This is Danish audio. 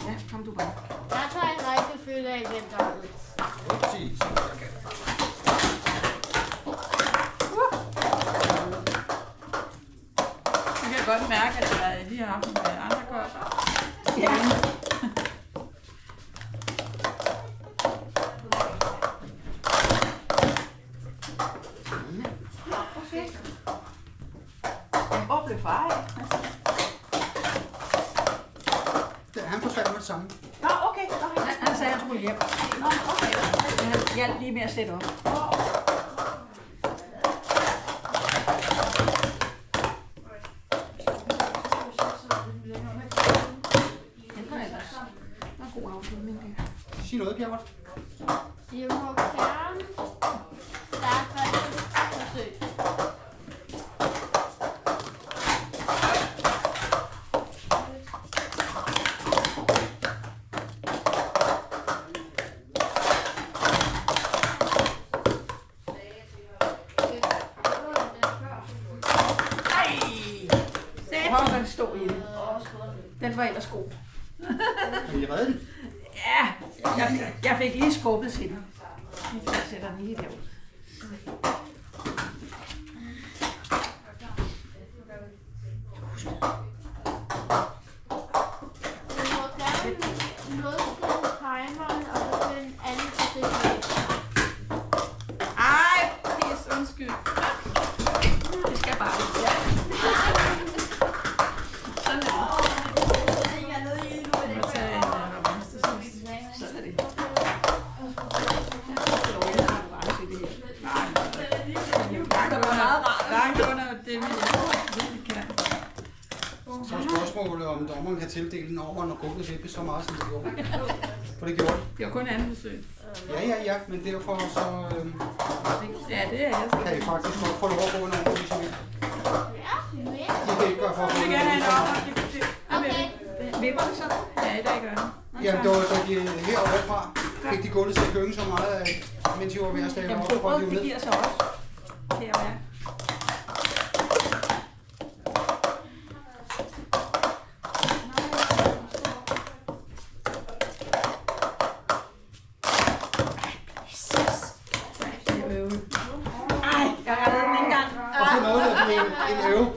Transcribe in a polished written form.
Ja, kom du bare. Jeg tager en rækkefølge af den der. Præcis. Jeg kan godt mærke, at jeg lige har haft nogle andre kopper. Ja. Hvor blev far af? Han forsvandt med det samme. Nå, okay. Han sagde, at han skulle hjem. Nå, okay. Han hjalp lige med at sætte op. Sig noget, Bjerg. De må gerne starte første forsøg. Hvor kan det stå i det? Den var ellers god. Men jeg redde den. Ja, jeg fik lige skubbet til den. Jeg sætter den lige derud. Du må gerne nulstille timeren og så finde anden forsøg. Ej, pis, undskyld. Det skal bare ud. Ja. Sådan er det. Jeg er nede i nu. Jeg må tage en revanche til sidst. Sådan er det. Langt under det, vi kan. Så er spørgsmålet, om dommeren kan tildele den over, når gulvet vipper så meget, som det gjorde. For det gjorde det. Det var kun anden forsøg. Ja, men derfor så Ja, det er jeg. kan I faktisk godt få lov at gå en over, hvis I vil. Ja, men. I kan ikke gøre for at få Vi kan have en over. Okay. Vipper det så? Ja, i dag gør det. Jamen, da de herovre fra fik de gulvet til at gynge så meget, at mens de var ved at stave Jamen, op, så røg de jo det ned. giver sig også. Her og her. Ej, jeg reddede den ikke engang. Og så noget, der blev en øve.